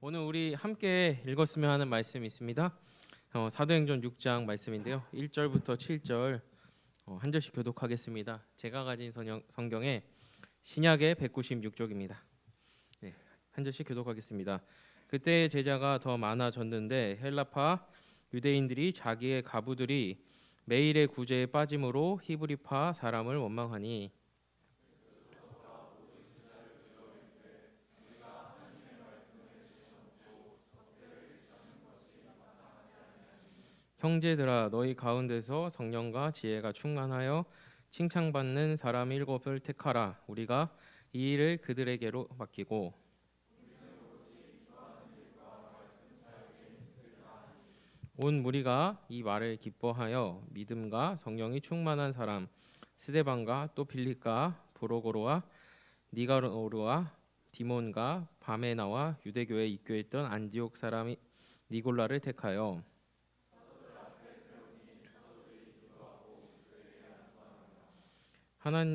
오늘 우리 함께 읽었으면 하는 말씀이 있습니다. 사도행전 6장 말씀인데요. 1절부터 7절 한 절씩 교독하겠습니다. 제가 가진 성경의 신약의 196쪽입니다. 네, 한 절씩 교독하겠습니다. 그때 제자가 더 많아졌는데 헬라파 유대인들이 자기의 가부들이 매일의 구제에 빠짐으로 히브리파 사람을 원망하니 형제들아 너희 가운데서 성령과 지혜가 충만하여 칭찬받는 사람 7을 택하라. 우리가 이 일을 그들에게로 맡기고 온 무리가 이 말을 기뻐하여 믿음과 성령이 충만한 사람 스데반과 또 빌립과 브로고로와 니가노르와 디몬과 바메나와 유대교에 입교했던 안디옥 사람 니골라를 택하여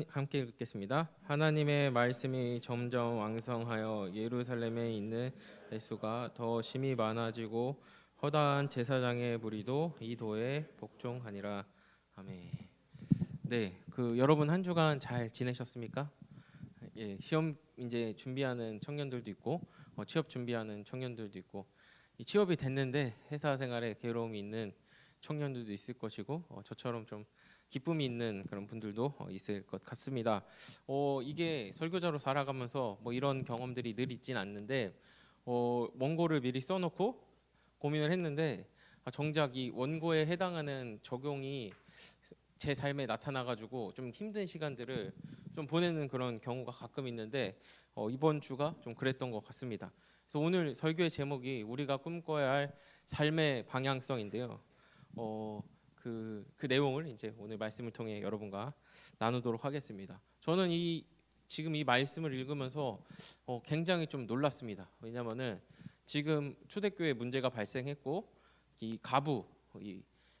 함께 읽겠습니다. 하나님의 말씀이 점점 왕성하여 예루살렘에 있는 수가 더 심히 많아지고 허다한 제사장의 무리도 이 도에 복종하니라. 아멘. 네, 여러분 한 주간 잘 지내셨습니까? 예, 시험 이제 준비하는 청년들도 있고 취업 준비하는 청년들도 있고 이 취업이 됐는데 회사 생활에 괴로움이 있는 청년들도 있을 것이고 저처럼 좀 기쁨이 있는 그런 분들도 있을 것 같습니다. 이게 설교자로 살아가면서 뭐 이런 경험들이 늘 있진 않는데 원고를 미리 써놓고 고민을 했는데 정작 이 원고에 해당하는 적용이 제 삶에 나타나가지고 좀 힘든 시간들을 좀 보내는 그런 경우가 가끔 있는데 이번 주가 좀 그랬던 것 같습니다. 그래서 오늘 설교의 제목이 우리가 꿈꿔야 할 삶의 방향성인데요. 그 내용을 이제 오늘 말씀을 통해 여러분과 나누도록 하겠습니다. 저는 지금 이 말씀을 읽으면서 굉장히 좀 놀랐습니다. 왜냐하면은 지금 초대교회 문제가 발생했고 이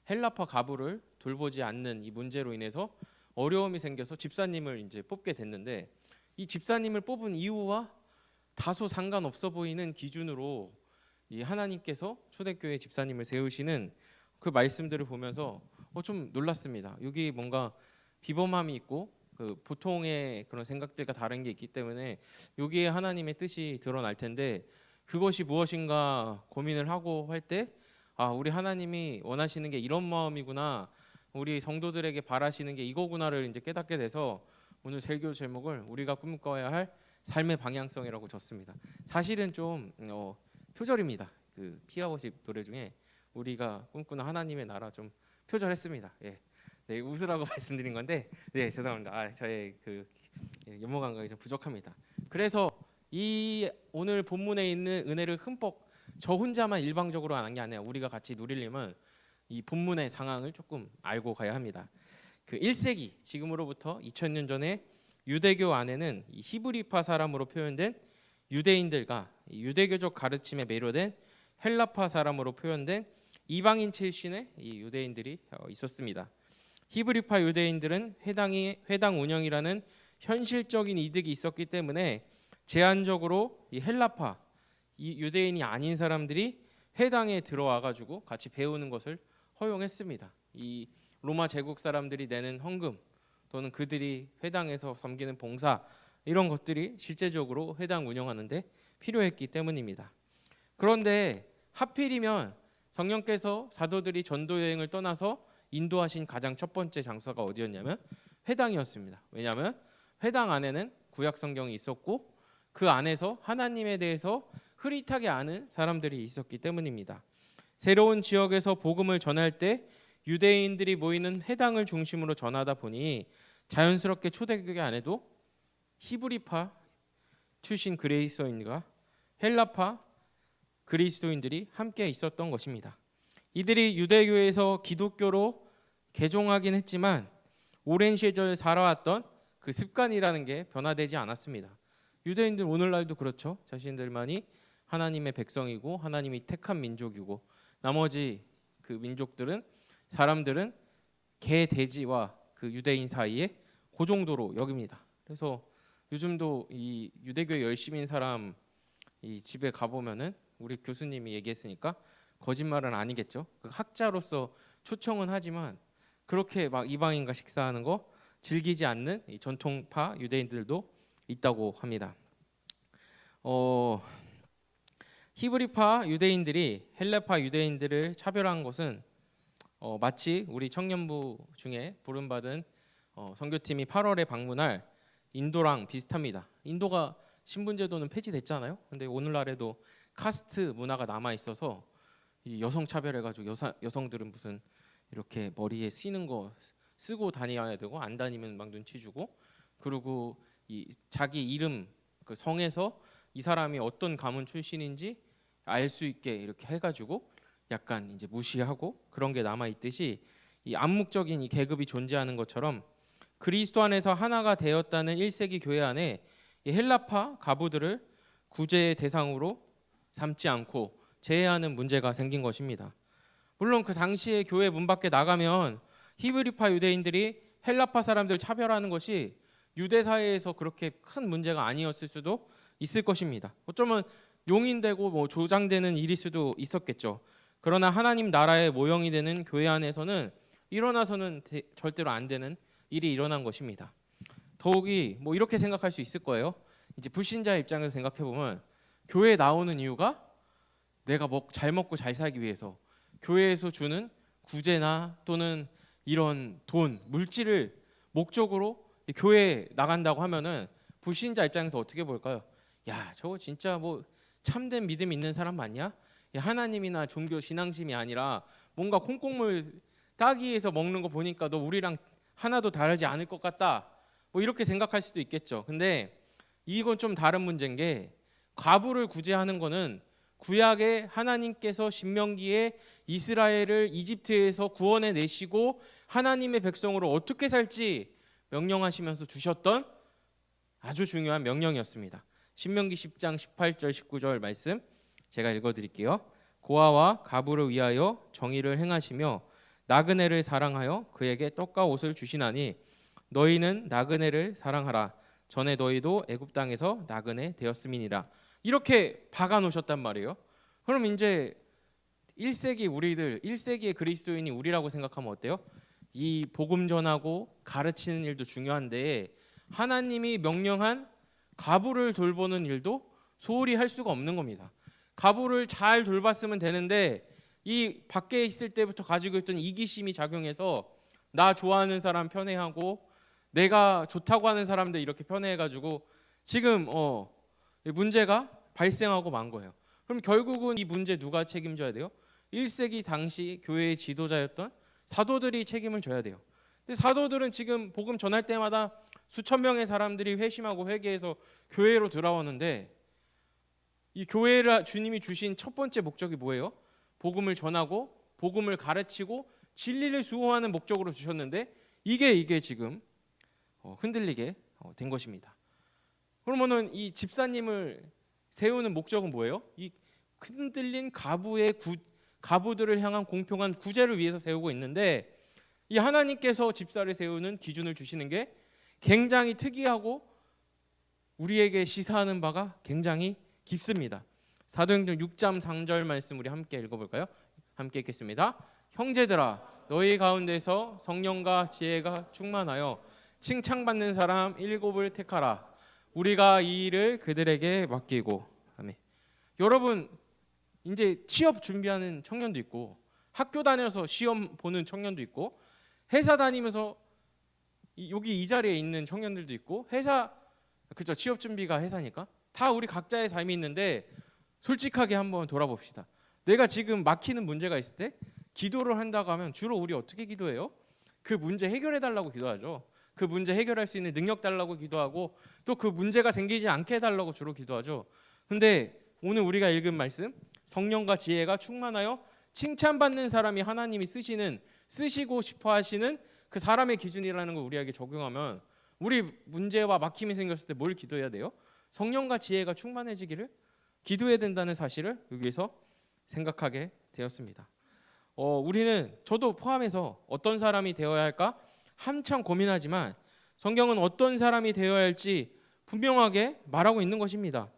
헬라파 가부를 돌보지 않는 이 문제로 인해서 어려움이 생겨서 집사님을 이제 뽑게 됐는데 이 집사님을 뽑은 이유와 다소 상관없어 보이는 기준으로 이 하나님께서 초대교회 집사님을 세우시는 그 말씀들을 보면서 좀 놀랐습니다. 여기 뭔가 비범함이 있고 보통의 그런 생각들과 다른 게 있기 때문에 여기에 하나님의 뜻이 드러날 텐데 그것이 무엇인가 고민을 하고 할 때 우리 하나님이 원하시는 게 이런 마음이구나, 우리 성도들에게 바라시는 게 이거구나를 이제 깨닫게 돼서 오늘 설교 제목을 우리가 꿈꿔야 할 삶의 방향성이라고 줬습니다. 사실은 좀 표절입니다. 그 피아워십 노래 중에 우리가 꿈꾸는 하나님의 나라 좀 표절했습니다. 예. 네, 웃으라고 말씀드린 건데, 네, 죄송합니다. 저의 연모 감각이 좀 부족합니다. 그래서 이 오늘 본문에 있는 은혜를 흠뻑 저 혼자만 일방적으로 하는 게 아니라 우리가 같이 누리려면 이 본문의 상황을 조금 알고 가야 합니다. 1세기 지금으로부터 2000년 전에 유대교 안에는 이 히브리파 사람으로 표현된 유대인들과 유대교적 가르침에 매료된 헬라파 사람으로 표현된 이방인 출신의 이 유대인들이 있었습니다. 히브리파 유대인들은 회당 운영이라는 현실적인 이득이 있었기 때문에 제한적으로 이 헬라파 이 유대인이 아닌 사람들이 회당에 들어와 가지고 같이 배우는 것을 허용했습니다. 이 로마 제국 사람들이 내는 헌금 또는 그들이 회당에서 섬기는 봉사 이런 것들이 실제적으로 회당 운영하는데 필요했기 때문입니다. 그런데 하필이면 성령께서 사도들이 전도 여행을 떠나서 인도하신 가장 첫 번째 장소가 어디였냐면 회당이었습니다. 왜냐하면 회당 안에는 구약 성경이 있었고 그 안에서 하나님에 대해서 흐릿하게 아는 사람들이 있었기 때문입니다. 새로운 지역에서 복음을 전할 때 유대인들이 모이는 회당을 중심으로 전하다 보니 자연스럽게 초대교회 안에도 히브리파 출신 그리스도인과 헬라파 그리스도인들이 함께 있었던 것입니다. 이들이 유대교에서 기독교로 개종하긴 했지만 오랜 시절 살아왔던 그 습관이라는 게 변화되지 않았습니다. 유대인들 오늘날도 그렇죠. 자신들만이 하나님의 백성이고 하나님이 택한 민족이고 나머지 그 민족들은 사람들은 개 돼지와 그 유대인 사이에 그 정도로 여깁니다. 그래서 요즘도 이 유대교에 열심인 사람 이 집에 가보면은 우리 교수님이 얘기했으니까 거짓말은 아니겠죠. 그 학자로서 초청은 하지만 그렇게 막 이방인과 식사하는 거 즐기지 않는 이 전통파 유대인들도 있다고 합니다. 히브리파 유대인들이 헬라파 유대인들을 차별한 것은 마치 우리 청년부 중에 부름받은 선교팀이 8월에 방문할 인도랑 비슷합니다. 인도가 신분제도는 폐지됐잖아요. 근데 오늘날에도 카스트 문화가 남아 있어서 이 여성 차별해가지고 여성들은 무슨 이렇게 머리에 쓰는 거 쓰고 다녀야 되고 안 다니면 막 눈치 주고, 그리고 이 자기 이름 그 성에서 이 사람이 어떤 가문 출신인지 알 수 있게 이렇게 해가지고 약간 이제 무시하고 그런 게 남아 있듯이 이 암묵적인 이 계급이 존재하는 것처럼 그리스도 안에서 하나가 되었다는 1세기 교회 안에 이 헬라파 가부들을 구제의 대상으로 삼지 않고 제외하는 문제가 생긴 것입니다. 물론 그 당시에 교회 문 밖에 나가면 히브리파 유대인들이 헬라파 사람들 차별하는 것이 유대 사회에서 그렇게 큰 문제가 아니었을 수도 있을 것입니다. 어쩌면 용인되고 뭐 조장되는 일일 수도 있었겠죠. 그러나 하나님 나라의 모형이 되는 교회 안에서는 일어나서는 절대로 안 되는 일이 일어난 것입니다. 더욱이 뭐 이렇게 생각할 수 있을 거예요. 이제 불신자의 입장에서 생각해 보면 교회에 나오는 이유가 내가 잘 먹고 잘 살기 위해서 교회에서 주는 구제나 또는 이런 돈, 물질을 목적으로 교회에 나간다고 하면은 불신자 입장에서 어떻게 볼까요? 야, 저거 진짜 뭐 참된 믿음 있는 사람 맞냐? 하나님이나 종교 신앙심이 아니라 뭔가 콩국물 따기 위해서 먹는 거 보니까 너 우리랑 하나도 다르지 않을 것 같다. 뭐 이렇게 생각할 수도 있겠죠. 근데 이건 좀 다른 문제인 게 과부를 구제하는 거는 구약에 하나님께서 신명기에 이스라엘을 이집트에서 구원해 내시고 하나님의 백성으로 어떻게 살지 명령하시면서 주셨던 아주 중요한 명령이었습니다. 신명기 10장 18절 19절 말씀 제가 읽어드릴게요. 고아와 가부를 위하여 정의를 행하시며 나그네를 사랑하여 그에게 떡과 옷을 주시나니 너희는 나그네를 사랑하라. 전에 너희도 애굽 땅에서 나그네 되었음이니라. 이렇게 박아 놓으셨단 말이에요. 그럼 이제 1세기 우리들, 1세기의 그리스도인이 우리라고 생각하면 어때요? 이 복음 전하고 가르치는 일도 중요한데 하나님이 명령한 가부를 돌보는 일도 소홀히 할 수가 없는 겁니다. 가부를 잘 돌봤으면 되는데 이 밖에 있을 때부터 가지고 있던 이기심이 작용해서 나 좋아하는 사람 편애하고 내가 좋다고 하는 사람들 이렇게 편애해가지고 지금 문제가 발생하고 만 거예요. 그럼 결국은 이 문제 누가 책임져야 돼요? 1세기 당시 교회의 지도자였던 사도들이 책임을 져야 돼요. 근데 사도들은 지금 복음 전할 때마다 수천 명의 사람들이 회심하고 회개해서 교회로 돌아오는데 이 교회를 주님이 주신 첫 번째 목적이 뭐예요? 복음을 전하고 복음을 가르치고 진리를 수호하는 목적으로 주셨는데 이게 지금 흔들리게 된 것입니다. 그러면은 이 집사님을 세우는 목적은 뭐예요? 이 흔들린 가부들을 향한 공평한 구제를 위해서 세우고 있는데 이 하나님께서 집사를 세우는 기준을 주시는 게 굉장히 특이하고 우리에게 시사하는 바가 굉장히 깊습니다. 사도행전 6장 3절 말씀 우리 함께 읽어볼까요? 함께 읽겠습니다. 형제들아 너희 가운데서 성령과 지혜가 충만하여 칭찬받는 사람 7을 택하라. 우리가 이 일을 그들에게 맡기고. 아멘. 여러분 이제 취업 준비하는 청년도 있고 학교 다녀서 시험 보는 청년도 있고 회사 다니면서 여기 이 자리에 있는 청년들도 있고 회사 그죠 취업 준비가 회사니까 다 우리 각자의 삶이 있는데 솔직하게 한번 돌아봅시다. 내가 지금 막히는 문제가 있을 때 기도를 한다고 하면 주로 우리 어떻게 기도해요? 그 문제 해결해 달라고 기도하죠. 그 문제 해결할 수 있는 능력 달라고 기도하고 또 그 문제가 생기지 않게 해달라고 주로 기도하죠. 근데 오늘 우리가 읽은 말씀 성령과 지혜가 충만하여 칭찬받는 사람이 하나님이 쓰시고 싶어 하시는 그 사람의 기준이라는 걸 우리에게 적용하면 우리 문제와 막힘이 생겼을 때 뭘 기도해야 돼요? 성령과 지혜가 충만해지기를 기도해야 된다는 사실을 여기에서 생각하게 되었습니다. 우리는 저도 포함해서 어떤 사람이 되어야 할까 한참 고민하지만 성경은 어떤 사람이 되어야 할지 분명하게 말하고 있는 것입니다.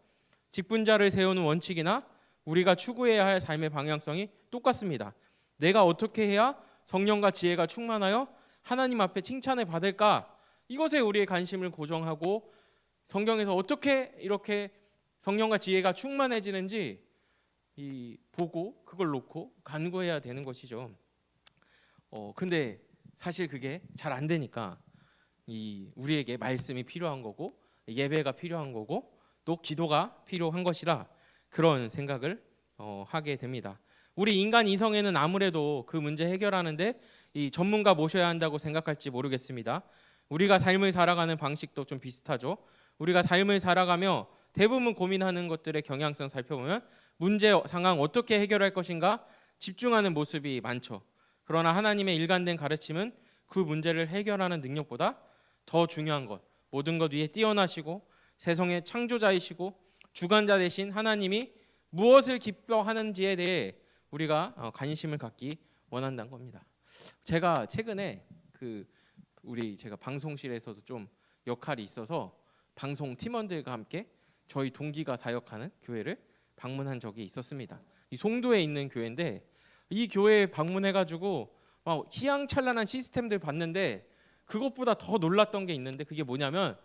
직분자를 세우는 원칙이나 우리가 추구해야 할 삶의 방향성이 똑같습니다. 내가 어떻게 해야 성령과 지혜가 충만하여 하나님 앞에 칭찬을 받을까? 이것에 우리의 관심을 고정하고 성경에서 어떻게 이렇게 성령과 지혜가 충만해지는지 보고 그걸 놓고 간구해야 되는 것이죠. 근데 사실 그게 잘 안 되니까 우리에게 말씀이 필요한 거고 예배가 필요한 거고 또 기도가 필요한 것이라 그런 생각을 하게 됩니다. 우리 인간 이성에는 아무래도 그 문제 해결하는데 이 전문가 모셔야 한다고 생각할지 모르겠습니다. 우리가 삶을 살아가는 방식도 좀 비슷하죠. 우리가 삶을 살아가며 대부분 고민하는 것들의 경향성 살펴보면 문제 상황 어떻게 해결할 것인가 집중하는 모습이 많죠. 그러나 하나님의 일관된 가르침은 그 문제를 해결하는 능력보다 더 중요한 것, 모든 것 위에 뛰어나시고 세상의 창조자이시고 주관자 되신 하나님이 무엇을 기뻐하는지에 대해 우리가 관심을 갖기 원한다는 겁니다. 제가 최근에 제가 방송실에서도 좀 역할이 있어서 방송 팀원들과 함께 저희 동기가 사역하는 교회를 방문한 적이 있었습니다. 이 송도에 있는 교회인데 이 교회에 방문해가지고 희양찬란한 시스템들 봤는데 그것보다 더 놀랐던 게 있는데 그게 뭐냐면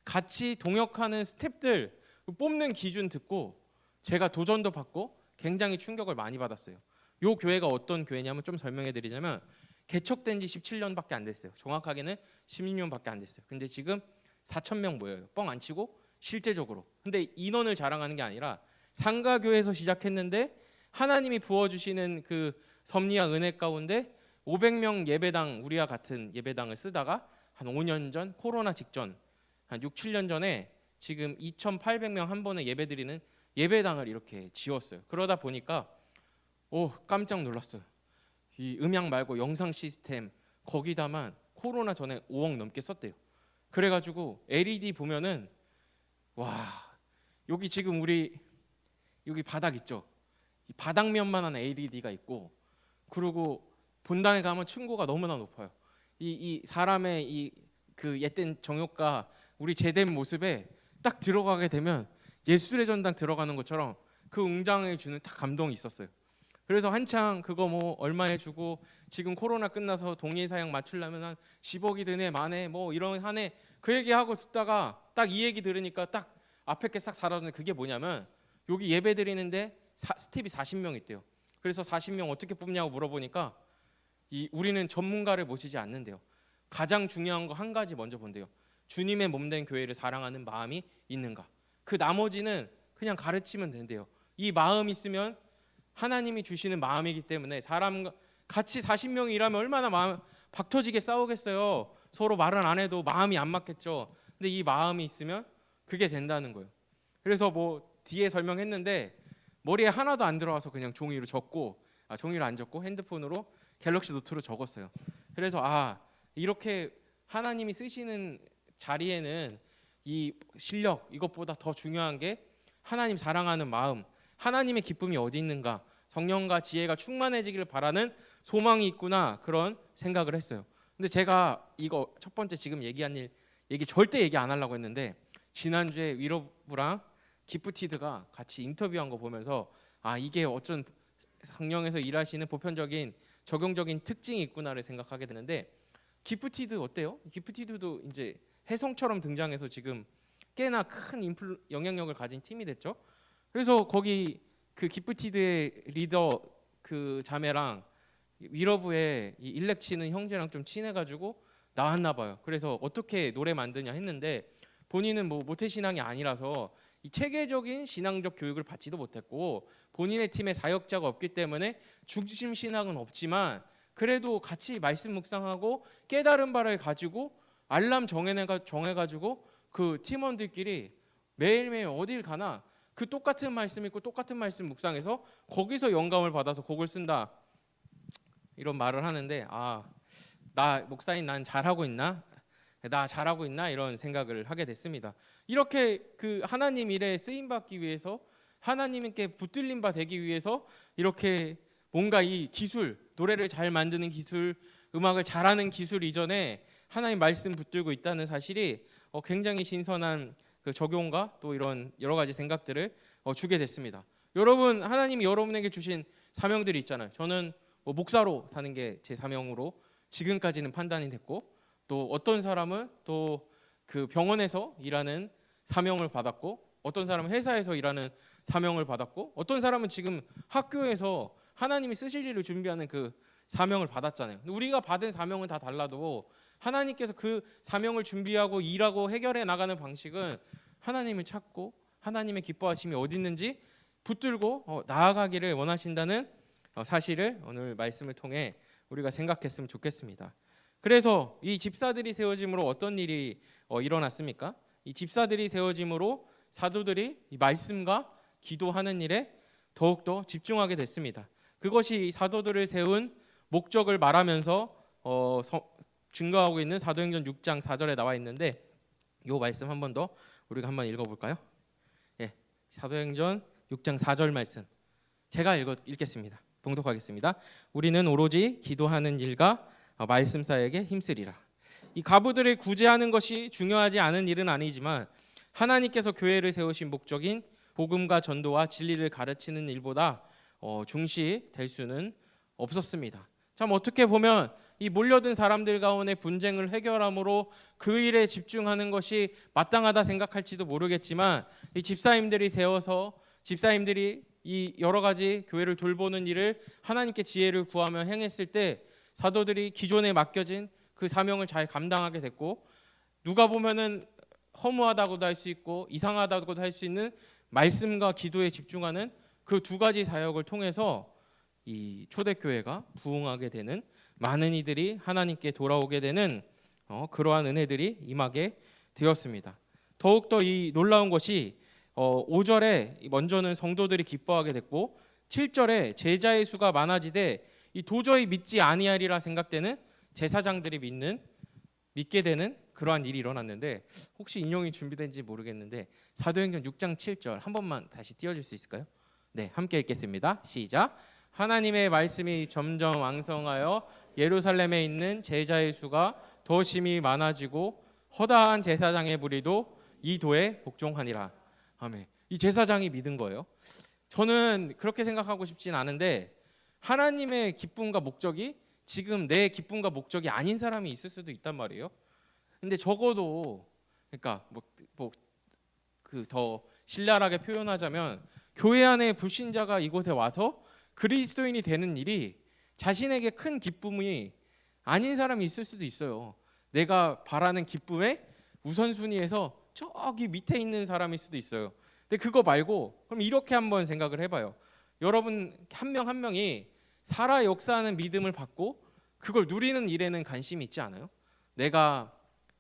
같이 동역하는 스태프들 뽑는 기준 듣고 제가 도전도 받고 굉장히 충격을 많이 받았어요. 이 교회가 어떤 교회냐면 좀 설명해 드리자면 개척된 지 17년밖에 안 됐어요. 정확하게는 16년밖에 안 됐어요. 근데 지금 4,000명 모여요. 뻥 안 치고 실제적으로. 근데 인원을 자랑하는 게 아니라 상가교회에서 시작했는데 하나님이 부어주시는 그 섭리와 은혜 가운데 500명 예배당 우리와 같은 예배당을 쓰다가 한 5년 전 코로나 직전 한 6, 7년 전에 지금 2,800명 한 번에 예배드리는 예배당을 이렇게 지었어요. 그러다 보니까 깜짝 놀랐어요. 이 음향 말고 영상 시스템 거기다만 코로나 전에 5억 넘게 썼대요. 그래가지고 LED 보면은 와 여기 지금 우리 여기 바닥 있죠. 이 바닥면만한 LED가 있고 그리고 본당에 가면 층고가 너무나 높아요. 이 사람의 그 옛된 정욕과 우리 제된 모습에 딱 들어가게 되면 예술의 전당 들어가는 것처럼 그 웅장해 주는 딱 감동이 있었어요. 그래서 한창 그거 뭐 얼마에 주고 지금 코로나 끝나서 동일 사양 맞추려면 한 10억이 드네 만에 뭐 이런 한해 그 얘기하고 듣다가 딱 이 얘기 들으니까 딱 앞에 게 싹 사라졌는데 그게 뭐냐면 여기 예배 드리는데 스텝이 40명 있대요. 그래서 40명 어떻게 뽑냐고 물어보니까 우리는 전문가를 모시지 않는데요. 가장 중요한 거 한 가지 먼저 본대요. 주님의 몸된 교회를 사랑하는 마음이 있는가. 그 나머지는 그냥 가르치면 된대요. 이 마음 있으면 하나님이 주시는 마음이기 때문에 사람과 같이 40명이 일하면 얼마나 마음 박터지게 싸우겠어요. 서로 말은 안 해도 마음이 안 맞겠죠. 근데 이 마음이 있으면 그게 된다는 거예요. 그래서 뭐 뒤에 설명했는데 머리에 하나도 안 들어와서 그냥 종이로 적고 종이로 안 적고 핸드폰으로 갤럭시 노트로 적었어요. 그래서 이렇게 하나님이 쓰시는 자리에는 이 실력 이것보다 더 중요한 게 하나님 사랑하는 마음, 하나님의 기쁨이 어디 있는가, 성령과 지혜가 충만해지기를 바라는 소망이 있구나 그런 생각을 했어요. 근데 제가 이거 첫 번째 지금 얘기한 얘기 절대 얘기 안 하려고 했는데 지난주에 위로부랑 기프티드가 같이 인터뷰한 거 보면서 이게 어쩐 성령에서 일하시는 보편적인 적용적인 특징이 있구나를 생각하게 되는데 기프티드 어때요? 기프티드도 이제 혜성처럼 등장해서 지금 꽤나 큰 영향력을 가진 팀이 됐죠. 그래서 거기 그 기프티드의 리더 그 자매랑 위러브의 이 일렉 치는 형제랑 좀 친해가지고 나왔나 봐요. 그래서 어떻게 노래 만드냐 했는데 본인은 뭐 모태신앙이 아니라서 이 체계적인 신앙적 교육을 받지도 못했고 본인의 팀에 사역자가 없기 때문에 중심 신앙은 없지만 그래도 같이 말씀 묵상하고 깨달은 바를 가지고 알람 정해가지고 그 팀원들끼리 매일매일 어딜 가나 그 똑같은 말씀 있고 똑같은 말씀 묵상해서 거기서 영감을 받아서 곡을 쓴다 이런 말을 하는데 나 목사인 난 잘하고 있나? 나 잘하고 있나? 이런 생각을 하게 됐습니다. 이렇게 그 하나님 일에 쓰임 받기 위해서 하나님께 붙들림 바 되기 위해서 이렇게 뭔가 이 기술 노래를 잘 만드는 기술 음악을 잘하는 기술 이전에 하나님 말씀 붙들고 있다는 사실이 굉장히 신선한 그 적용과 또 이런 여러 가지 생각들을 주게 됐습니다. 여러분, 하나님이 여러분에게 주신 사명들이 있잖아요. 저는 뭐 목사로 사는 게 제 사명으로 지금까지는 판단이 됐고, 또 어떤 사람은 또 그 병원에서 일하는 사명을 받았고, 어떤 사람은 회사에서 일하는 사명을 받았고, 어떤 사람은 지금 학교에서 하나님이 쓰실 일을 준비하는 그 사명을 받았잖아요. 근데 우리가 받은 사명은 다 달라도 하나님께서 그 사명을 준비하고 일하고 해결해 나가는 방식은 하나님을 찾고 하나님의 기뻐하심이 어디 있는지 붙들고 나아가기를 원하신다는 사실을 오늘 말씀을 통해 우리가 생각했으면 좋겠습니다. 그래서 이 집사들이 세워짐으로 어떤 일이 일어났습니까? 이 집사들이 세워짐으로 사도들이 이 말씀과 기도하는 일에 더욱더 집중하게 됐습니다. 그것이 사도들을 세운 목적을 말하면서 증거하고 있는 사도행전 6장 4절에 나와 있는데, 이 말씀 한 번 더 우리가 한번 읽어볼까요? 예, 사도행전 6장 4절 말씀 제가 읽겠습니다. 봉독하겠습니다. 우리는 오로지 기도하는 일과 말씀 사역에 힘쓰리라. 이 가부들을 구제하는 것이 중요하지 않은 일은 아니지만 하나님께서 교회를 세우신 목적인 복음과 전도와 진리를 가르치는 일보다 중시될 수는 없었습니다. 참 어떻게 보면 이 몰려든 사람들 가운데 분쟁을 해결함으로 그 일에 집중하는 것이 마땅하다 생각할지도 모르겠지만, 이 집사님들이 세워서 집사님들이 이 여러 가지 교회를 돌보는 일을 하나님께 지혜를 구하며 행했을 때 사도들이 기존에 맡겨진 그 사명을 잘 감당하게 됐고, 누가 보면은 허무하다고도 할 수 있고 이상하다고도 할 수 있는 말씀과 기도에 집중하는 그 두 가지 사역을 통해서 이 초대교회가 부흥하게 되는, 많은 이들이 하나님께 돌아오게 되는 그러한 은혜들이 임하게 되었습니다. 더욱더 이 놀라운 것이 5절에 먼저는 성도들이 기뻐하게 됐고 7절에 제자의 수가 많아지되 이 도저히 믿지 아니하리라 생각되는 제사장들이 믿게 되는 그러한 일이 일어났는데, 혹시 인용이 준비된지 모르겠는데 사도행전 6장 7절 한 번만 다시 띄워줄 수 있을까요? 네, 함께 읽겠습니다. 시작. 하나님의 말씀이 점점 왕성하여 예루살렘에 있는 제자의 수가 더 심히 많아지고 허다한 제사장의 무리도 이 도에 복종하니라. 아멘. 이 제사장이 믿은 거예요. 저는 그렇게 생각하고 싶진 않은데 하나님의 기쁨과 목적이 지금 내 기쁨과 목적이 아닌 사람이 있을 수도 있단 말이에요. 근데 적어도 그러니까 그 더 신랄하게 표현하자면 교회 안에 불신자가 이곳에 와서 그리스도인이 되는 일이 자신에게 큰 기쁨이 아닌 사람이 있을 수도 있어요. 내가 바라는 기쁨의 우선순위에서 저기 밑에 있는 사람일 수도 있어요. 근데 그거 말고 그럼 이렇게 한번 생각을 해봐요. 여러분 한 명 한 명이 살아 역사하는 믿음을 받고 그걸 누리는 일에는 관심이 있지 않아요? 내가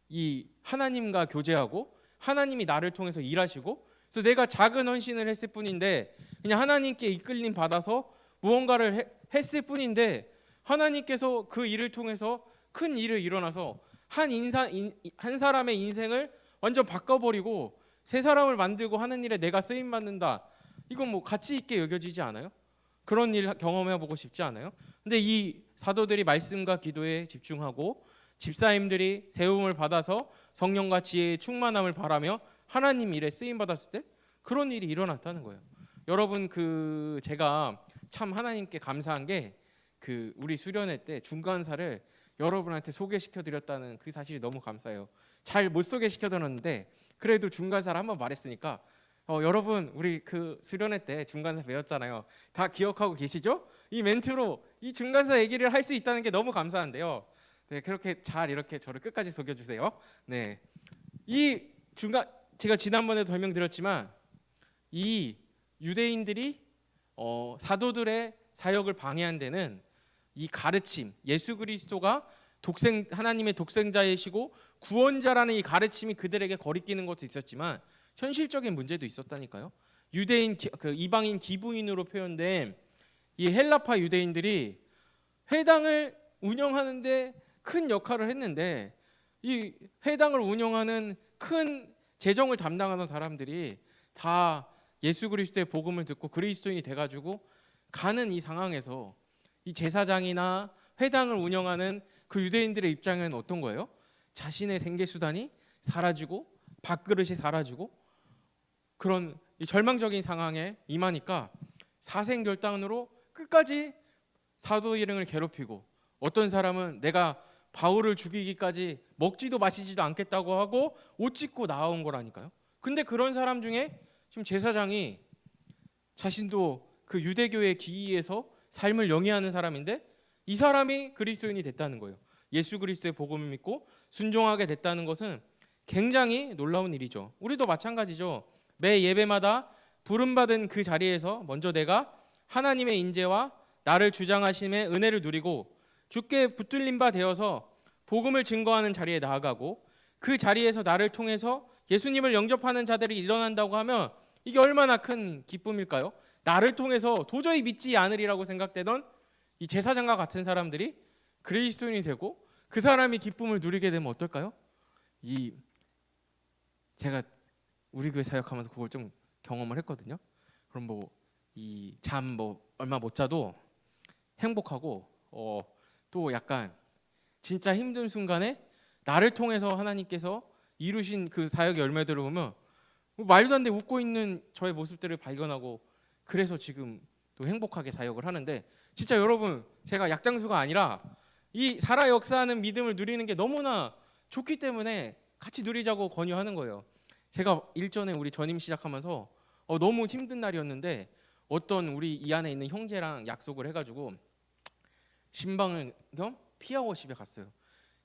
이 하나님과 교제하고 하나님이 나를 통해서 일하시고, 그래서 내가 작은 헌신을 했을 뿐인데 그냥 하나님께 이끌림 받아서 무언가를 했을 뿐인데 하나님께서 그 일을 통해서 큰 일을 일어나서 한 사람의 인생을 완전 바꿔버리고 새 사람을 만들고 하는 일에 내가 쓰임 받는다. 이건 뭐 가치 있게 여겨지지 않아요? 그런 일 경험해보고 싶지 않아요? 근데 이 사도들이 말씀과 기도에 집중하고 집사님들이 세움을 받아서 성령과 지혜의 충만함을 바라며 하나님 일에 쓰임 받았을 때 그런 일이 일어났다는 거예요. 여러분 제가 참 하나님께 감사한 게 우리 수련회 때 중간사를 여러분한테 소개시켜 드렸다는 그 사실이 너무 감사해요. 잘 못 소개시켜 드렸는데 그래도 중간사를 한번 말했으니까 여러분 우리 수련회 때 중간사 배웠잖아요. 다 기억하고 계시죠? 이 멘트로 이 중간사 얘기를 할 수 있다는 게 너무 감사한데요. 네, 그렇게 잘 이렇게 저를 끝까지 속여주세요. 네, 제가 지난번에도 설명드렸지만 이 유대인들이 사도들의 사역을 방해한 데는 이 가르침, 예수 그리스도가 하나님의 독생자이시고 구원자라는 이 가르침이 그들에게 거리끼는 것도 있었지만 현실적인 문제도 있었다니까요. 이방인 기부인으로 표현된 이 헬라파 유대인들이 회당을 운영하는데 큰 역할을 했는데 이 회당을 운영하는 큰 재정을 담당하는 사람들이 다 예수 그리스도의 복음을 듣고 그리스도인이 돼가지고 가는 이 상황에서 이 제사장이나 회당을 운영하는 그 유대인들의 입장에는 어떤 거예요? 자신의 생계수단이 사라지고 밥그릇이 사라지고 그런 이 절망적인 상황에 임하니까 사생결단으로 끝까지 사도 일행을 괴롭히고, 어떤 사람은 내가 바울을 죽이기까지 먹지도 마시지도 않겠다고 하고 옷 찢고 나온 거라니까요. 근데 그런 사람 중에 지금 제사장이 자신도 그 유대교의 기이에서 삶을 영위하는 사람인데, 이 사람이 그리스도인이 됐다는 거예요. 예수 그리스도의 복음을 믿고 순종하게 됐다는 것은 굉장히 놀라운 일이죠. 우리도 마찬가지죠. 매 예배마다 부름받은 그 자리에서 먼저 내가 하나님의 인재와 나를 주장하심의 은혜를 누리고 주께 붙들린 바 되어서 복음을 증거하는 자리에 나아가고, 그 자리에서 나를 통해서 예수님을 영접하는 자들이 일어난다고 하면 이게 얼마나 큰 기쁨일까요? 나를 통해서 도저히 믿지 않으리라고 생각되던 이 제사장과 같은 사람들이 그리스도인이 되고 그 사람이 기쁨을 누리게 되면 어떨까요? 제가 우리 교회 사역하면서 그걸 좀 경험을 했거든요. 그럼 잠 얼마 못 자도 행복하고, 또 약간 진짜 힘든 순간에 나를 통해서 하나님께서 이루신 그 사역의 열매들을 보면 말도 안 돼 웃고 있는 저의 모습들을 발견하고, 그래서 지금 또 행복하게 사역을 하는데, 진짜 여러분, 제가 약장수가 아니라 이 살아 역사하는 믿음을 누리는 게 너무나 좋기 때문에 같이 누리자고 권유하는 거예요. 제가 일전에 우리 전임 시작하면서 너무 힘든 날이었는데, 어떤 우리 이 안에 있는 형제랑 약속을 해가지고 신방을 겸 피아워십에 갔어요.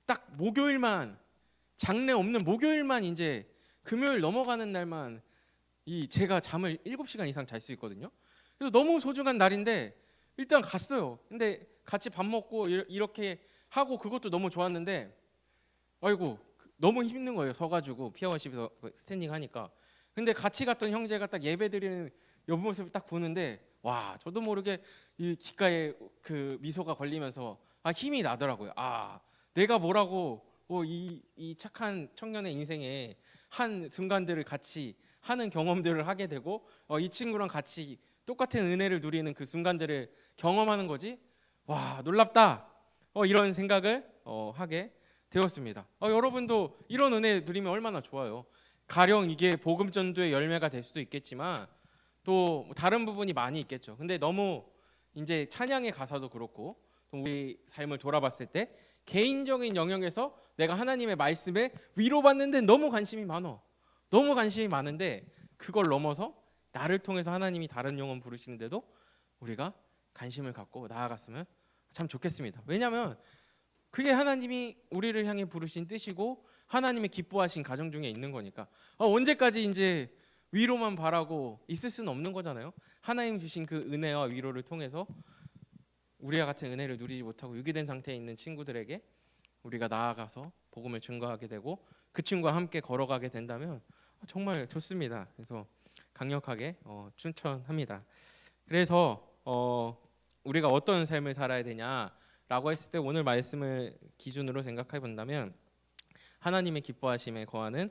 딱 목요일만, 장례 없는 목요일만, 이제 금요일 넘어가는 날만 제가 잠을 7시간 이상 잘 수 있거든요. 그래서 너무 소중한 날인데 일단 갔어요. 근데 같이 밥 먹고 이렇게 하고 그것도 너무 좋았는데, 아이고 너무 힘든 거예요. 서가지고 피아워십에서 스탠딩 하니까. 근데 같이 갔던 형제가 딱 예배 드리는 옆모습을 딱 보는데, 와, 저도 모르게 이 귓가에 그 미소가 걸리면서 힘이 나더라고요. 내가 뭐라고 이 착한 청년의 인생에 한 순간들을 같이 하는 경험들을 하게 되고, 이 친구랑 같이 똑같은 은혜를 누리는 그 순간들을 경험하는 거지. 와, 놀랍다. 이런 생각을 하게 되었습니다. 여러분도 이런 은혜 누리면 얼마나 좋아요. 가령 이게 복음 전도의 열매가 될 수도 있겠지만 또 다른 부분이 많이 있겠죠. 근데 너무 이제 찬양의 가사도 그렇고, 또 우리 삶을 돌아봤을 때 개인적인 영역에서 내가 하나님의 말씀에 위로받는데 너무 관심이 많은데, 그걸 넘어서 나를 통해서 하나님이 다른 영혼 부르시는데도 우리가 관심을 갖고 나아갔으면 참 좋겠습니다. 왜냐하면 그게 하나님이 우리를 향해 부르신 뜻이고 하나님의 기뻐하신 가정 중에 있는 거니까. 언제까지 이제 위로만 바라고 있을 수는 없는 거잖아요. 하나님 주신 그 은혜와 위로를 통해서 우리와 같은 은혜를 누리지 못하고 유기된 상태에 있는 친구들에게 우리가 나아가서 복음을 증거하게 되고 그 친구와 함께 걸어가게 된다면 정말 좋습니다. 그래서 강력하게 추천합니다. 그래서 우리가 어떤 삶을 살아야 되냐라고 했을 때 오늘 말씀을 기준으로 생각해 본다면, 하나님의 기뻐하심에 거하는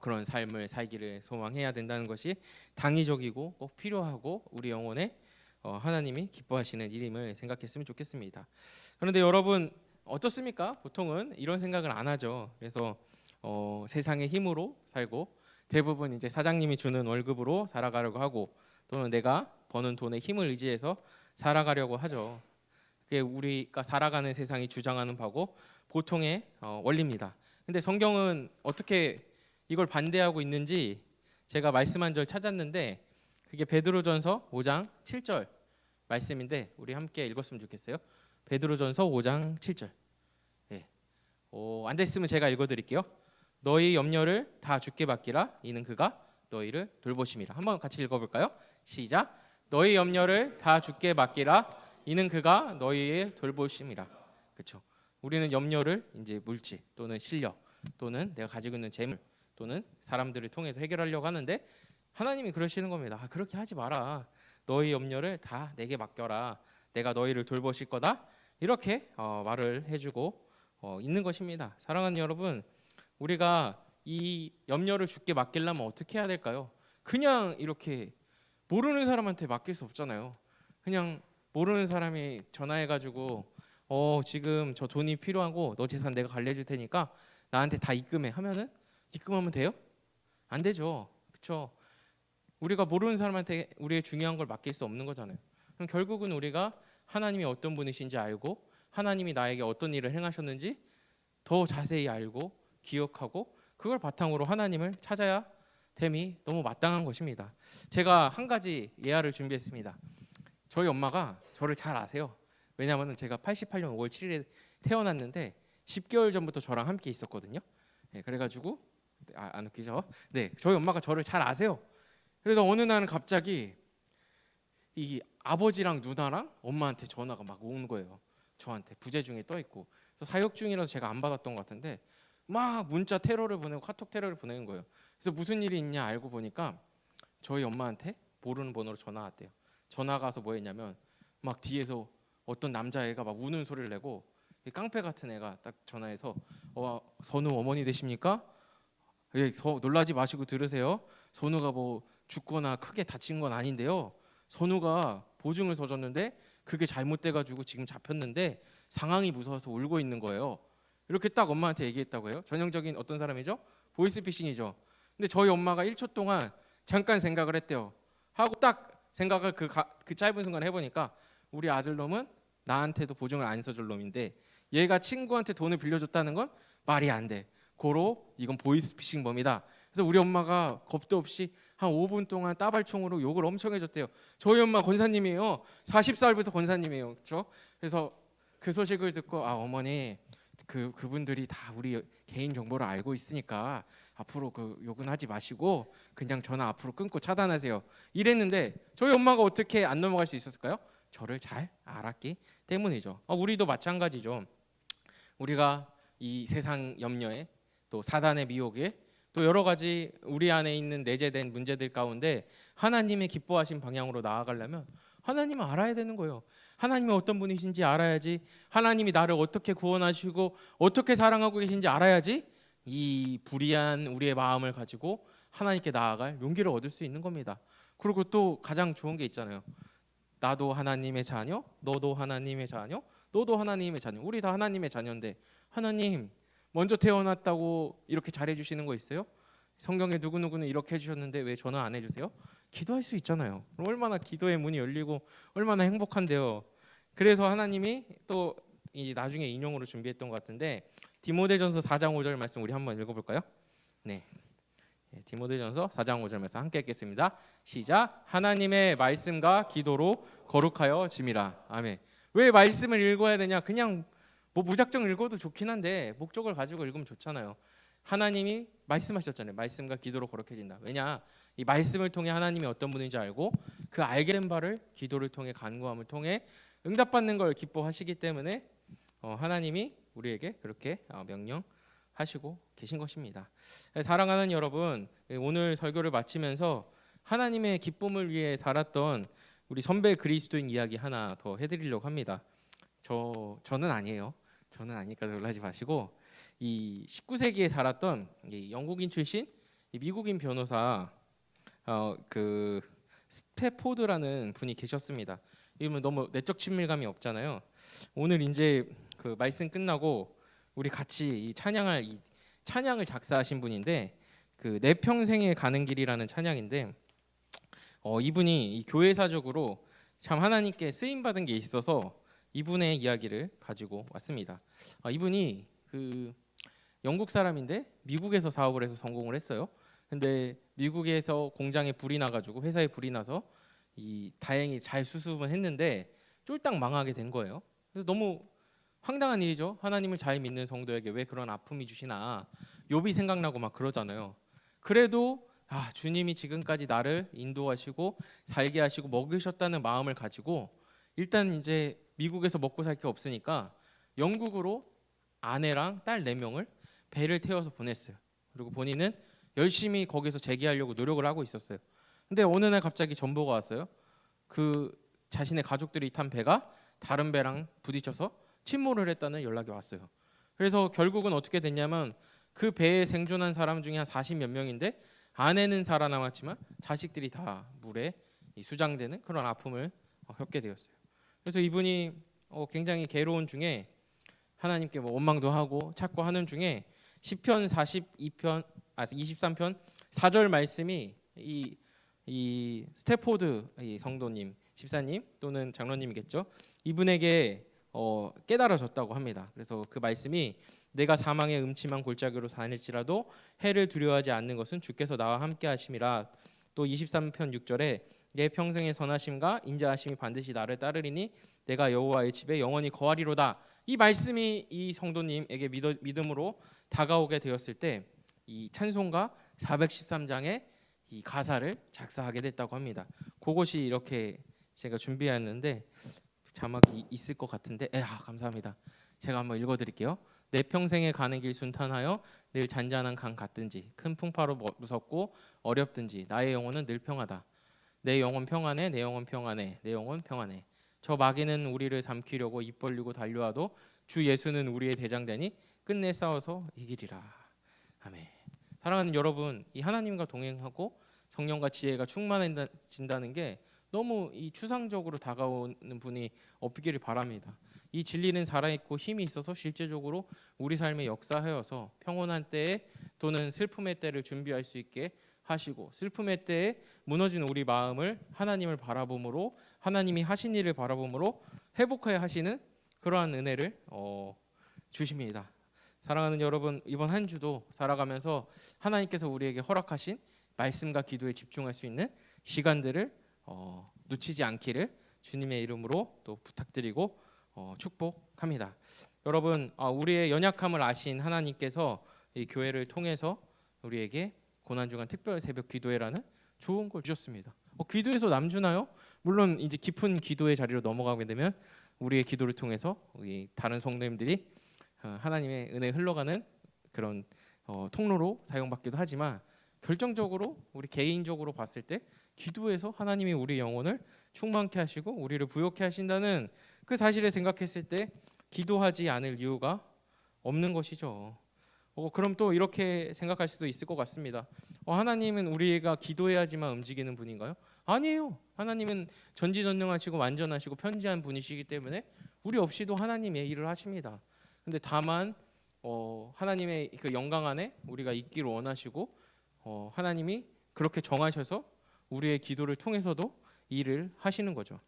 그런 삶을 살기를 소망해야 된다는 것이 당위적이고 꼭 필요하고 우리 영혼에 하나님이 기뻐하시는 일임을 생각했으면 좋겠습니다. 그런데 여러분 어떻습니까? 보통은 이런 생각을 안 하죠. 그래서 세상의 힘으로 살고 대부분 이제 사장님이 주는 월급으로 살아가려고 하고, 또는 내가 버는 돈의 힘을 의지해서 살아가려고 하죠. 그게 우리가 살아가는 세상이 주장하는 바고 보통의 원리입니다. 근데 성경은 어떻게 이걸 반대하고 있는지 제가 말씀 한 절 찾았는데, 그게 베드로전서 5장 7절 말씀인데 우리 함께 읽었으면 좋겠어요. 베드로전서 5장 7절. 안 됐으면 제가 읽어드릴게요. 너희 염려를 다 주께 맡기라. 이는 그가 너희를 돌보심이라. 한번 같이 읽어볼까요? 시작. 너희 염려를 다 주께 맡기라. 이는 그가 너희의 돌보심이라. 그렇죠. 우리는 염려를 이제 물질 또는 실력 또는 내가 가지고 있는 재물 또는 사람들을 통해서 해결하려고 하는데, 하나님이 그러시는 겁니다. 그렇게 하지 마라. 너희 염려를 다 내게 맡겨라. 내가 너희를 돌보실 거다. 이렇게 말을 해주고 있는 것입니다. 사랑하는 여러분, 우리가 이 염려를 주께 맡기려면 어떻게 해야 될까요? 그냥 이렇게 모르는 사람한테 맡길 수 없잖아요. 그냥 모르는 사람이 전화해가지고 지금 저 돈이 필요하고 너 재산 내가 관리해줄 테니까 나한테 다 입금해 하면은 입금하면 돼요? 안 되죠. 그렇죠? 우리가 모르는 사람한테 우리의 중요한 걸 맡길 수 없는 거잖아요. 그럼 결국은 우리가 하나님이 어떤 분이신지 알고 하나님이 나에게 어떤 일을 행하셨는지 더 자세히 알고 기억하고 그걸 바탕으로 하나님을 찾아야 됨이 너무 마땅한 것입니다. 제가 한 가지 예화를 준비했습니다. 저희 엄마가 저를 잘 아세요. 왜냐하면 제가 88년 5월 7일에 태어났는데 10개월 전부터 저랑 함께 있었거든요. 네, 그래가지고 안 웃기죠? 네, 저희 엄마가 저를 잘 아세요. 그래서 어느 날은 갑자기 이 아버지랑 누나랑 엄마한테 전화가 막 오는 거예요. 저한테 부재 중에 떠 있고, 사역 중이라서 제가 안 받았던 것 같은데 막 문자 테러를 보내고 카톡 테러를 보내는 거예요. 그래서 무슨 일이 있냐 알고 보니까 저희 엄마한테 모르는 번호로 전화 왔대요. 전화가 와서 뭐 했냐면 막 뒤에서 어떤 남자애가 막 우는 소리를 내고 깡패 같은 애가 딱 전화해서 선우 어머니 되십니까? 예, 놀라지 마시고 들으세요. 선우가 뭐 죽거나 크게 다친 건 아닌데요. 선우가 보증을 서줬는데 그게 잘못돼가지고 지금 잡혔는데 상황이 무서워서 울고 있는 거예요. 이렇게 딱 엄마한테 얘기했다고 해요. 전형적인 어떤 사람이죠? 보이스피싱이죠. 근데 저희 엄마가 1초 동안 잠깐 생각을 했대요. 하고 딱 생각을 그 짧은 순간 해보니까 우리 아들놈은 나한테도 보증을 안 써줄 놈인데 얘가 친구한테 돈을 빌려줬다는 건 말이 안 돼. 고로 이건 보이스피싱범이다. 그래서 우리 엄마가 겁도 없이 한 5분 동안 따발총으로 욕을 엄청 해줬대요. 저희 엄마 권사님이에요. 40살부터 권사님이에요. 그렇죠? 그래서 그 소식을 듣고 어머니 그분들이 다 우리 개인 정보를 알고 있으니까 앞으로 그 욕은 하지 마시고 그냥 전화 앞으로 끊고 차단하세요. 이랬는데 저희 엄마가 어떻게 안 넘어갈 수 있었을까요? 저를 잘 알았기 때문이죠. 우리도 마찬가지죠. 우리가 이 세상 염려에 또 사단의 미혹에 또 여러 가지 우리 안에 있는 내재된 문제들 가운데 하나님의 기뻐하신 방향으로 나아가려면 하나님을 알아야 되는 거예요. 하나님이 어떤 분이신지 알아야지, 하나님이 나를 어떻게 구원하시고 어떻게 사랑하고 계신지 알아야지 이 불의한 우리의 마음을 가지고 하나님께 나아갈 용기를 얻을 수 있는 겁니다. 그리고 또 가장 좋은 게 있잖아요. 나도 하나님의 자녀, 너도 하나님의 자녀, 너도 하나님의 자녀. 우리 다 하나님의 자녀인데 하나님 먼저 태어났다고 이렇게 잘해주시는 거 있어요? 성경에 누구누구는 이렇게 해주셨는데 왜 전화 안 해주세요? 기도할 수 있잖아요. 얼마나 기도의 문이 열리고 얼마나 행복한데요. 그래서 하나님이 또 이 나중에 인용으로 준비했던 것 같은데 디모데전서 4장 5절 말씀 우리 한번 읽어볼까요? 네, 디모데전서 4장 5절 말씀 함께 읽겠습니다. 시작. 하나님의 말씀과 기도로 거룩하여 짐이라. 아멘. 왜 말씀을 읽어야 되냐? 그냥 뭐 무작정 읽어도 좋긴 한데 목적을 가지고 읽으면 좋잖아요. 하나님이 말씀하셨잖아요. 말씀과 기도로 거룩해진다. 왜냐? 이 말씀을 통해 하나님이 어떤 분인지 알고 그 알게 된 바를 기도를 통해 간구함을 통해 응답받는 걸 기뻐하시기 때문에 하나님이 우리에게 그렇게 명령하시고 계신 것입니다. 사랑하는 여러분, 오늘 설교를 마치면서 하나님의 기쁨을 위해 살았던 우리 선배 그리스도인 이야기 하나 더 해드리려고 합니다. 저는 아니에요. 저는 아니니까 놀라지 마시고 이 19세기에 살았던 이 영국인 출신 이 미국인 변호사 그 스태포드라는 분이 계셨습니다. 이분 너무 내적 친밀감이 없잖아요. 오늘 이제 그 말씀 끝나고 우리 같이 이 찬양을 작사하신 분인데 그 내 평생에 가는 길이라는 찬양인데 이분이 이 교회사적으로 참 하나님께 쓰임 받은 게 있어서 이분의 이야기를 가지고 왔습니다. 이분이 그 영국 사람인데 미국에서 사업을 해서 성공을 했어요. 근데 미국에서 공장에 불이 나가지고 회사에 불이 나서 다행히 잘 수습은 했는데 쫄딱 망하게 된 거예요. 그래서 너무 황당한 일이죠. 하나님을 잘 믿는 성도에게 왜 그런 아픔이 주시나 욥이 생각나고 막 그러잖아요. 그래도 주님이 지금까지 나를 인도하시고 살게 하시고 먹으셨다는 마음을 가지고 일단 이제 미국에서 먹고 살 게 없으니까 영국으로 아내랑 딸 4명을 배를 태워서 보냈어요. 그리고 본인은 열심히 거기서 재기하려고 노력을 하고 있었어요. 근데 어느 날 갑자기 전보가 왔어요. 그 자신의 가족들이 탄 배가 다른 배랑 부딪혀서 침몰을 했다는 연락이 왔어요. 그래서 결국은 어떻게 됐냐면 그 배에 생존한 사람 중에 한 40몇 명인데 아내는 살아남았지만 자식들이 다 물에 수장되는 그런 아픔을 겪게 되었어요. 그래서 이분이 굉장히 괴로운 중에 하나님께 원망도 하고 찾고 하는 중에 시편 23편 4절 말씀이 이 이 스태포드 이 성도님, 집사님 또는 장로님이겠죠. 이분에게 깨달아졌다고 합니다. 그래서 그 말씀이 내가 사망의 음침한 골짜기로 다닐지라도 해를 두려워하지 않는 것은 주께서 나와 함께 하심이라. 또 23편 6절에 내 평생의 선하심과 인자하심이 반드시 나를 따르리니 내가 여호와의 집에 영원히 거하리로다. 이 말씀이 이 성도님에게 믿음으로 다가오게 되었을 때 이 찬송가 413장의 이 가사를 작사하게 됐다고 합니다. 그것이 이렇게 제가 준비했는데 자막이 있을 것 같은데, 감사합니다. 제가 한번 읽어드릴게요. 내 평생에 가는 길 순탄하여 늘 잔잔한 강 같든지 큰 풍파로 무섭고 어렵든지 나의 영혼은 늘 평하다. 내 영혼 평안해, 내 영혼 평안해, 내 영혼 평안해. 저 마귀는 우리를 삼키려고 입 벌리고 달려와도 주 예수는 우리의 대장되니 끝내 싸워서 이기리라. 아멘. 사랑하는 여러분, 이 하나님과 동행하고 성령과 지혜가 충만해진다는 게 너무 이 추상적으로 다가오는 분이 없기를 바랍니다. 이 진리는 살아있고 힘이 있어서 실제적으로 우리 삶에 역사하여서 평온한 때에 또는 슬픔의 때를 준비할 수 있게 하시고, 슬픔의 때에 무너진 우리 마음을 하나님을 바라봄으로, 하나님이 하신 일을 바라봄으로 회복하여 하시는 그러한 은혜를 주십니다. 사랑하는 여러분, 이번 한 주도 살아가면서 하나님께서 우리에게 허락하신 말씀과 기도에 집중할 수 있는 시간들을 놓치지 않기를 주님의 이름으로 또 부탁드리고 축복합니다. 여러분, 우리의 연약함을 아신 하나님께서 이 교회를 통해서 우리에게 고난주간 특별 새벽 기도회라는 좋은 걸 주셨습니다. 기도에서 남 주나요? 물론 이제 깊은 기도의 자리로 넘어가게 되면 우리의 기도를 통해서 우리 다른 성도님들이 하나님의 은혜 흘러가는 그런 통로로 사용받기도 하지만, 결정적으로 우리 개인적으로 봤을 때 기도에서 하나님이 우리 영혼을 충만케 하시고 우리를 부욕케 하신다는 그 사실을 생각했을 때 기도하지 않을 이유가 없는 것이죠. 그럼 또 이렇게 생각할 수도 있을 것 같습니다. 하나님은 우리가 기도해야지만 움직이는 분인가요? 아니에요. 하나님은 전지전능하시고 완전하시고 편지한 분이시기 때문에 우리 없이도 하나님의 일을 하십니다. 근데 다만 하나님의 그 영광 안에 우리가 있기를 원하시고 하나님이 그렇게 정하셔서 우리의 기도를 통해서도 일을 하시는 거죠.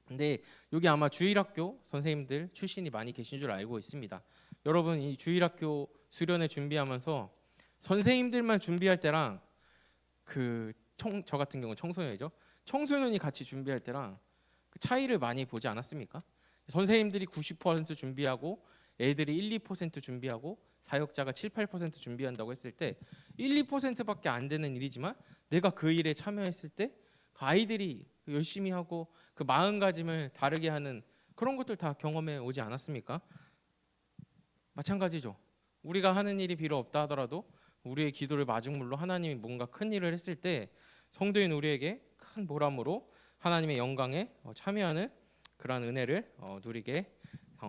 근데 여기 아마 주일학교 선생님들 출신이 많이 계신 줄 알고 있습니다. 여러분, 이 주일학교 수련회 준비하면서 선생님들만 준비할 때랑 저 같은 경우는 청소년이죠. 청소년이 같이 준비할 때랑 그 차이를 많이 보지 않았습니까? 선생님들이 90% 준비하고 애들이 1, 2% 준비하고 사역자가 7, 8% 준비한다고 했을 때 1, 2%밖에 안 되는 일이지만 내가 그 일에 참여했을 때 그 아이들이 열심히 하고 그 마음가짐을 다르게 하는 그런 것들 다 경험해 오지 않았습니까? 마찬가지죠. 우리가 하는 일이 비록 없다 하더라도 우리의 기도를 마중물로 하나님이 뭔가 큰 일을 했을 때 성도인 우리에게 큰 보람으로 하나님의 영광에 참여하는 그러한 은혜를 누리게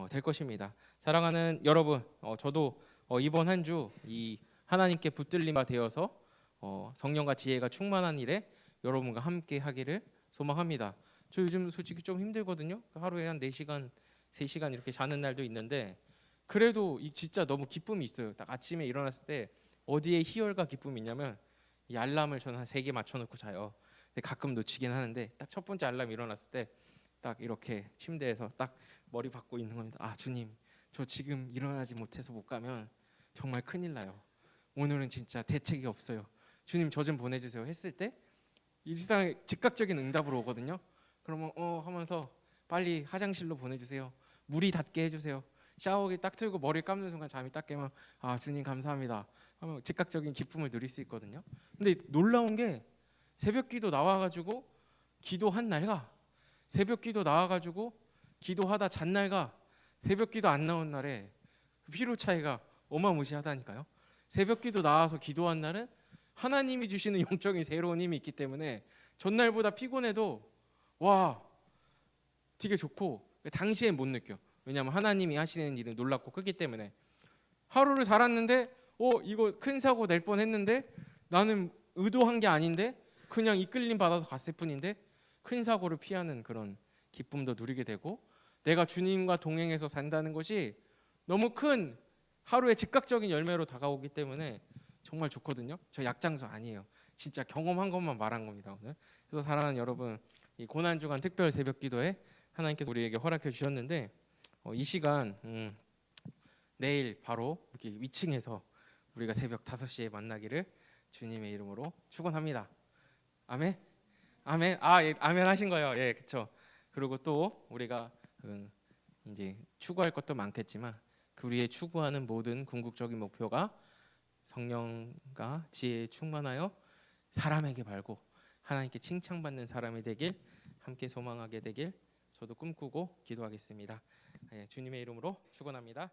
될 것입니다. 사랑하는 여러분, 저도 이번 한 주 이 하나님께 붙들림 바 되어서 성령과 지혜가 충만한 일에 여러분과 함께 하기를 소망합니다. 저 요즘 솔직히 좀 힘들거든요. 하루에 한 4시간, 3시간 이렇게 자는 날도 있는데 그래도 진짜 너무 기쁨이 있어요. 딱 아침에 일어났을 때 어디에 희열과 기쁨이 있냐면 이 알람을 저는 한 3개 맞춰놓고 자요. 근데 가끔 놓치긴 하는데 딱 첫 번째 알람 일어났을 때 딱 이렇게 침대에서 딱 머리 박고 있는 겁니다. 주님, 저 지금 일어나지 못해서 못 가면 정말 큰일 나요. 오늘은 진짜 대책이 없어요. 주님, 저 좀 보내주세요 했을 때 일상 즉각적인 응답으로 오거든요. 그러면 하면서 빨리 화장실로 보내주세요. 물이 닿게 해주세요. 샤워기 딱 틀고 머리 감는 순간 잠이 딱 깨면 주님 감사합니다 하면 즉각적인 기쁨을 누릴 수 있거든요. 근데 놀라운 게 새벽기도 나와가지고 기도한 날과 새벽기도 나와가지고 기도하다 잔 날과 새벽기도 안 나온 날에 피로 차이가 어마무시하다니까요. 새벽기도 나와서 기도한 날은 하나님이 주시는 영적인 새로운 힘이 있기 때문에 전날보다 피곤해도 되게 좋고 당시엔 못 느껴. 왜냐하면 하나님이 하시는 일은 놀랍고 크기 때문에. 하루를 살았는데 이거 큰 사고 낼 뻔했는데 나는 의도한 게 아닌데 그냥 이끌림 받아서 갔을 뿐인데 큰 사고를 피하는 그런 기쁨도 누리게 되고, 내가 주님과 동행해서 산다는 것이 너무 큰 하루의 즉각적인 열매로 다가오기 때문에 정말 좋거든요. 저 약장수 아니에요. 진짜 경험한 것만 말한 겁니다 오늘. 그래서 사랑하는 여러분, 이 고난 주간 특별 새벽 기도에 하나님께서 우리에게 허락해 주셨는데 이 시간 내일 바로 이렇게 위층에서 우리가 새벽 5시에 만나기를 주님의 이름으로 축원합니다. 아멘. 아멘. 예, 아멘 하신 거예요. 예, 그렇죠. 그리고 또 우리가 이제 추구할 것도 많겠지만 그 우리의 추구하는 모든 궁극적인 목표가 성령과 지혜에 충만하여 사람에게 발고 하나님께 칭찬받는 사람이 되길 함께 소망하게 되길 저도 꿈꾸고 기도하겠습니다. 예, 주님의 이름으로 축원합니다.